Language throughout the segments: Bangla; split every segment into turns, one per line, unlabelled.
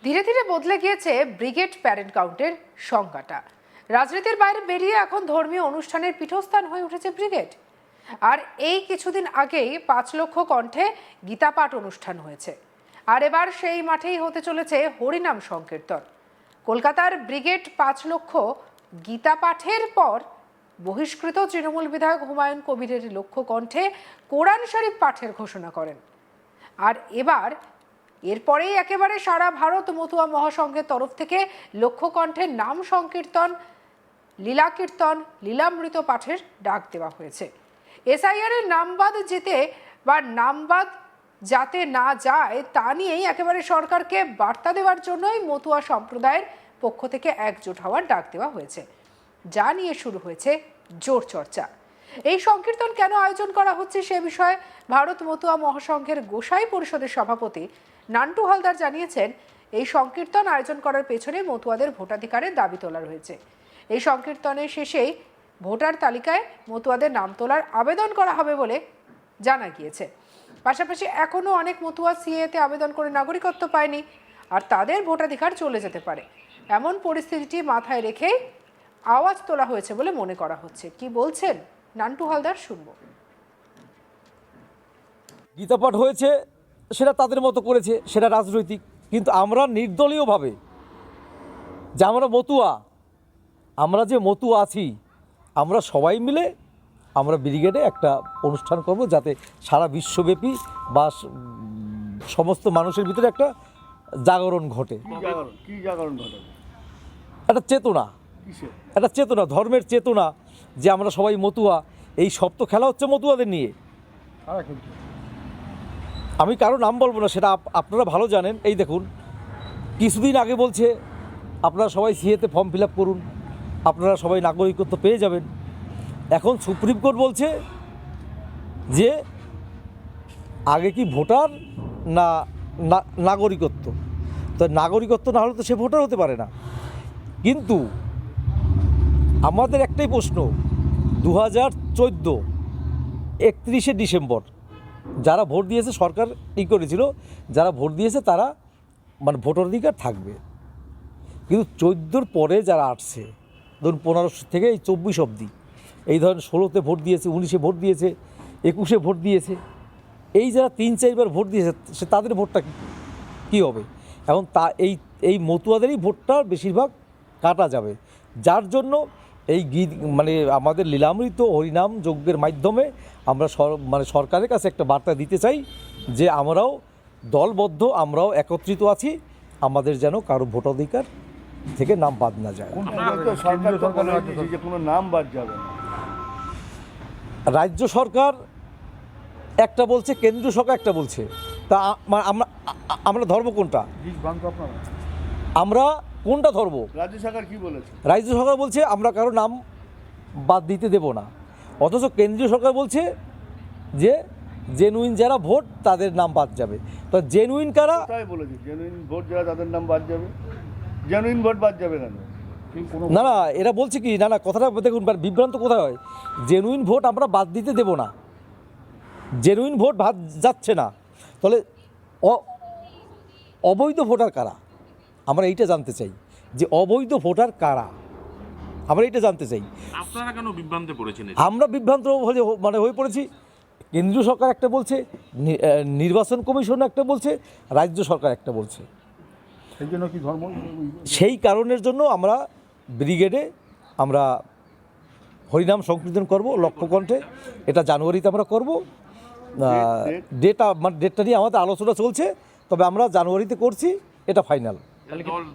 ধীরে ধীরে বদলে গিয়েছে ব্রিগেড প্যারেড কাউন্টের সংজ্ঞাটা। রাজনীতির বাইরে বেরিয়ে এখন ধর্মীয় অনুষ্ঠানের পীঠস্থান হয়ে উঠেছে ব্রিগেড। আর এই কিছুদিন আগেই 5 লক্ষ কণ্ঠে গীতাপাঠ অনুষ্ঠান হয়েছে। আর এবার সেই মাঠেই হতে চলেছে হরিনাম সংকীর্তন। কলকাতার ব্রিগেড 5 লক্ষ গীতাপাঠের পর বহিষ্কৃত তৃণমূল বিধায়ক হুমায়ুন কবিরের লক্ষ কণ্ঠে কোরআন শরীফ পাঠের ঘোষণা করেন। আর এরপরেই একেবারে সারা ভারত মতুয়া মহাসংঘের তরফ থেকে লক্ষ কণ্ঠের নাম সংকীর্তন, লীলা কীর্তন, লীলামৃত পাঠের ডাক দেওয়া হয়েছে। এসআইআর এর নামবাদ যাতে না যায় তা নিয়েই একেবারে সরকারকে বার্তা দেওয়ার জন্যই মতুয়া সম্প্রদায়ের পক্ষ থেকে একজোট হওয়ার ডাক দেওয়া হয়েছে, যা নিয়ে শুরু হয়েছে জোর চর্চা। এই সংকীর্তন কেন আয়োজন করা হচ্ছে সে বিষয়ে ভারত মতুয়া মহাসংঘের গোসাই পরিষদের সভাপতি নান্টু হালদার জানিয়েছেন, এই সংকীর্তন আয়োজন করার পেছনে মতুয়াদের ভোটাধিকারের দাবি তোলা রয়েছে। এই সংকীর্তনের শেষেই ভোটার তালিকায় মতুয়াদের নাম তোলার আবেদন করা হবে বলে জানা গিয়েছে। পাশাপাশি এখনও অনেক মতুয়া সিএতে আবেদন করে নাগরিকত্ব পায়নি, আর তাদের ভোটাধিকার চলে যেতে পারে। এমন পরিস্থিতিটি মাথায় রেখেই আওয়াজ তোলা হয়েছে বলে মনে করা হচ্ছে। কি বলছেন নান্টু হালদার, শুনবো।
গীতাপাঠ হয়েছে, সেটা তাদের মতো করেছে, সেটা রাজনৈতিক। কিন্তু আমরা নির্দলীয়ভাবে যে আমরা যে মতুয়া আছি, আমরা সবাই মিলে আমরা ব্রিগেডে একটা অনুষ্ঠান করব, যাতে সারা বিশ্বব্যাপী বা সমস্ত মানুষের ভিতরে একটা জাগরণ ঘটে।
কি জাগরণ ঘটে?
একটা চেতনা, ধর্মের চেতনা, যে আমরা সবাই মতুয়া। এই সব তো খেলা হচ্ছে মতুয়াদের নিয়ে। আমি কারো নাম বলবো না, সেটা আপনারা ভালো জানেন। এই দেখুন, কিছুদিন আগে বলছে আপনারা সবাই সিএতে ফর্ম ফিল আপ করুন, আপনারা সবাই নাগরিকত্ব পেয়ে যাবেন। এখন সুপ্রিম কোর্ট বলছে যে আগে কি ভোটার না নাগরিকত্ব। তো নাগরিকত্ব না হলে তো সে ভোটার হতে পারে না। কিন্তু আমাদের একটাই প্রশ্ন, 2014 31শে ডিসেম্বর যারা ভোট দিয়েছে, সরকার করেছিল যারা ভোট দিয়েছে তারা ভোটাধিকার থাকবে। কিন্তু 14-র পরে যারা আসছে, ধরুন 15 থেকে এই 24 অবধি, এই ধরনের 16তে ভোট দিয়েছে, 19-এ ভোট দিয়েছে, 21-এ ভোট দিয়েছে, এই যারা 3-4 বার ভোট দিয়েছে, সে তাদের ভোটটা কী হবে? এখন এই মতুয়াদেরই ভোটটা বেশিরভাগ কাটা যাবে। যার জন্য এই আমাদের লীলামৃত হরিনাম যজ্ঞের মাধ্যমে আমরা সরকারের কাছে একটা বার্তা দিতে চাই যে আমরাও দলবদ্ধ, আমরাও একত্রিত আছি, আমাদের যেন কারো ভোটাধিকার থেকে নাম বাদ না যায়।
কোনো নাম বাদ যাবে না।
রাজ্য সরকার একটা বলছে, কেন্দ্রীয় সরকার একটা বলছে। তা আমরা ধর্ম কোনটা? আমরা কোনটা ধর্ম?
রাজ্য সরকার কি বলেছে?
রাজ্য সরকার বলছে আমরা কারো নাম বাদ দিতে দেব না, অথচ কেন্দ্রীয় সরকার বলছে যে জেনুইন যারা ভোট তাদের নাম বাদ যাবে। তো জেনুইন কারা?
তাই বলেছে, জেনুইন ভোট যারা তাদের নাম বাদ যাবে। জেনুইন ভোট বাদ যাবে কেন?
না, এরা বলছে কি, না কথাটা দেখুন, বিভ্রান্ত কোথায় হয়। জেনুইন ভোট আমরা বাদ দিতে দেব না, জেনুইন ভোট বাদ যাচ্ছে না। তাহলে অবৈধ ভোটার কারা? আমরা এইটা জানতে চাই, যে অবৈধ ভোটার কারা, আমরা এইটা জানতে চাই।
আপনারা কেন বিভ্রান্তে পড়েছেন?
আমরা বিভ্রান্ত হয়ে পড়েছি। কেন্দ্রীয় সরকার একটা বলছে, নির্বাচন কমিশন একটা বলছে, রাজ্য সরকার একটা বলছে।
সেই জন্য কি ধর্ম?
সেই কারণের জন্য আমরা ব্রিগেডে আমরা হরিনাম সংকীর্তন করব লক্ষ কণ্ঠে। এটা জানুয়ারিতে আমরা করব। ডেটটা নিয়ে আমাদের আলোচনা চলছে, তবে আমরা জানুয়ারিতে করছি, এটা ফাইনাল।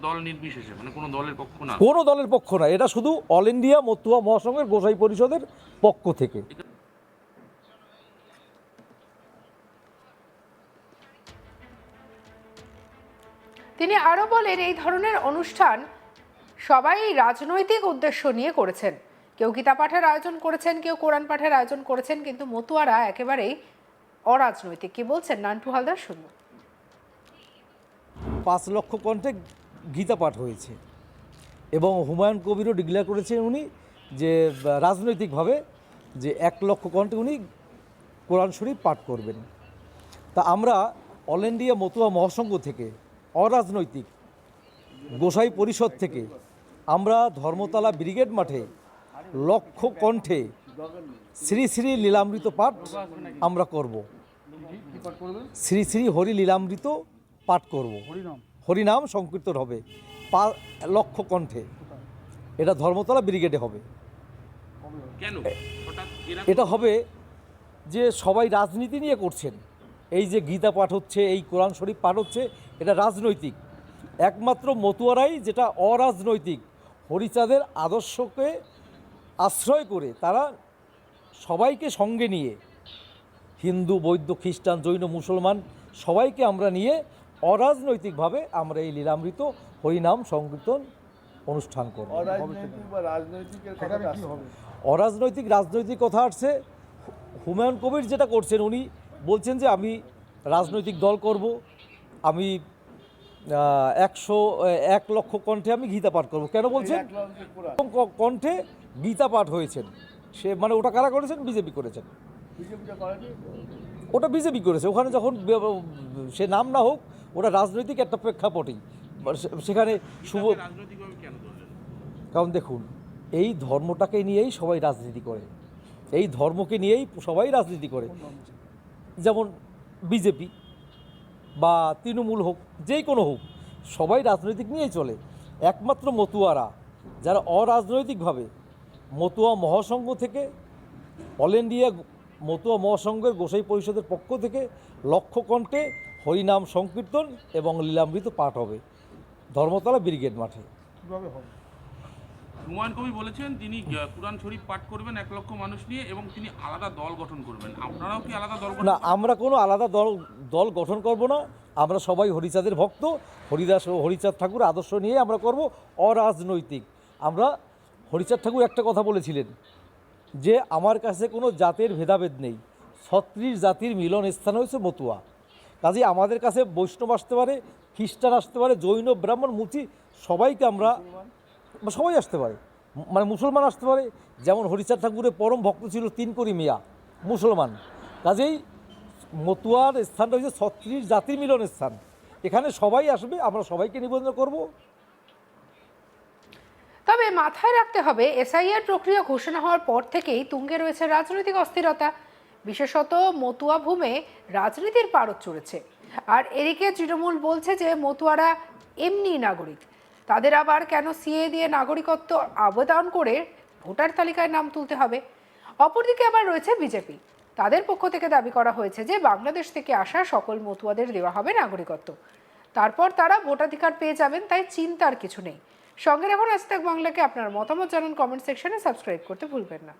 দল নির্বিশেষে, কোনো দলের পক্ষ না?
কোনো দলের পক্ষ না, এটা শুধু অল ইন্ডিয়া মতুয়া মহাসংঘের গোসাই পরিষদের পক্ষ থেকে।
তিনি আরো বলেন, এই ধরনের অনুষ্ঠান সবাই রাজনৈতিক উদ্দেশ্য নিয়ে করেছেন। কেউ গীতা পাঠের আয়োজন করেছেন, কেউ কোরআন পাঠের আয়োজন করেছেন, কিন্তু মতুয়ারা একেবারেই অরাজনৈতিক। কি বলছেন নান্টু হালদার, শুনুন।
5 লক্ষ কণ্ঠে গীতা পাঠ হয়েছে এবং হুমায়ুন কবিরও ডিক্লেয়ার করেছেন উনি যে রাজনৈতিকভাবে যে 1 লক্ষ কণ্ঠে উনি কোরআন শরীফ পাঠ করবেন। তা আমরা অল ইন্ডিয়া মতুয়া মহাসংঘ থেকে অরাজনৈতিক গোসাই পরিষদ থেকে আমরা ধর্মতলা ব্রিগেড মাঠে লক্ষ কণ্ঠে শ্রী শ্রী লীলামৃত পাঠ আমরা করব। শ্রী শ্রী হরি লীলামৃত পাঠ করব, হরিনাম সংকীর্তন হবে লক্ষ কণ্ঠে। এটা ধর্মতলা ব্রিগেডে হবে।
কেন হঠাৎ
এটা হবে যে সবাই রাজনীতি নিয়ে করছেন। এই যে গীতা পাঠ হচ্ছে, এই কোরআন শরীফ পাঠ হচ্ছে, এটা রাজনৈতিক। একমাত্র মতুয়ারাই যেটা অরাজনৈতিক, হরিচাঁদের আদর্শকে আশ্রয় করে তারা সবাইকে সঙ্গে নিয়ে, হিন্দু বৌদ্ধ খ্রিস্টান জৈন মুসলমান সবাইকে আমরা নিয়ে অরাজনৈতিকভাবে আমরা এই লীলামৃত হরিনাম সংকীর্তন অনুষ্ঠান করব।
অরাজনৈতিক বা রাজনৈতিকের কথা কি হবে?
অরাজনৈতিক রাজনৈতিক কথা আসছে, হুমায়ুন কবির যেটা করছেন, উনি বলছেন যে আমি রাজনৈতিক দল করব, আমি 101 লক্ষ কণ্ঠে আমি গীতা পাঠ করব। কেন বলছেন? কণ্ঠে গীতা পাঠ হয়েছেন, সে মানে ওটা কারা করেছেন? বিজেপি করেছেন।
বিজেপিটা করেনি?
ওটা বিজেপি করেছে। ওখানে যখন সে নাম না হোক, ওটা রাজনৈতিক একটা প্রেক্ষাপটেই সেখানে শুভ।
রাজনৈতিকভাবে কেন ধরলেন?
কারণ দেখুন, এই ধর্মটাকে নিয়েই সবাই রাজনীতি করে, এই ধর্মকে নিয়েই সবাই রাজনীতি করে। যেমন বিজেপি বা তৃণমূল হোক, যেই কোনো হোক, সবাই রাজনৈতিক নিয়েই চলে। একমাত্র মতুয়ারা যারা অরাজনৈতিকভাবে, মতুয়া মহাসংঘ থেকে, অল ইন্ডিয়া মতুয়া মহাসংঘের গোসাই পরিষদের পক্ষ থেকে লক্ষ কণ্ঠে হরিনাম সংকীর্তন এবং লীলামৃত পাঠ হবে ধর্মতলা ব্রিগেড মাঠে।
হুমায়ুন কবির বলেছেন তিনি কুরআন শরীফ পাঠ করবেন 1 লক্ষ মানুষ নিয়ে এবং তিনি আলাদা দল গঠন করবেন। আপনারাও কি আলাদা দল গঠন
না, আমরা কোনো আলাদা দল গঠন করব না। আমরা সবাই হরিচাঁদের ভক্ত, হরিদাস ও হরিচাঁদ ঠাকুর আদর্শ নিয়ে আমরা করব অরাজনৈতিক। আমরা হরিচাঁদ ঠাকুর একটা কথা বলেছিলেন যে আমার কাছে কোনো জাতের ভেদাভেদ নেই, 36 জাতির মিলন স্থান হয়েছে মতুয়া। কাজেই আমাদের কাছে বৈষ্ণব আসতে পারে, খ্রিস্টান আসতে পারে, জৈন ব্রাহ্মণ মুচি সবাইকে আমরা, সবাই আসতে পারে, মানে মুসলমান আসতে পারে। যেমন হরিচাঁদ ঠাকুরের পরম ভক্ত ছিল 3 কোটি মিয়া মুসলমান। কাজেই মতুয়ার স্থানটা হচ্ছে 36 জাতির মিলন স্থান, এখানে সবাই আসবে, আমরা সবাইকে নিবন্ধন করব।
তবে মাথায় রাখতে হবে, এসআইআর প্রক্রিয়া ঘোষণা হওয়ার পর থেকেই তুঙ্গে রয়েছে রাজনৈতিক অস্থিরতা, বিশেষত মতুয়া ভূমে রাজনীতির পারদ চড়েছে। আর এদিকে তৃণমূল বলছে যে মতুয়ারা এমনি নাগরিক, তাদের আবার কেন সিএ দিয়ে নাগরিকত্ব আবেদন করে ভোটার তালিকায় নাম তুলতে হবে। অপরদিকে আবার রয়েছে বিজেপি, তাদের পক্ষ থেকে দাবি করা হয়েছে যে বাংলাদেশ থেকে আসা সকল মতুয়াদের দেওয়া হবে নাগরিকত্ব, তারপর তারা ভোটাধিকার পেয়ে যাবেন, তাই চিন্তার কিছু নেই। সঙ্গে রাখুন আজ তাক বাংলাকে। আপনার মতামত জানান কমেন্ট সেকশনে, সাবস্ক্রাইব করতে ভুলবেন না।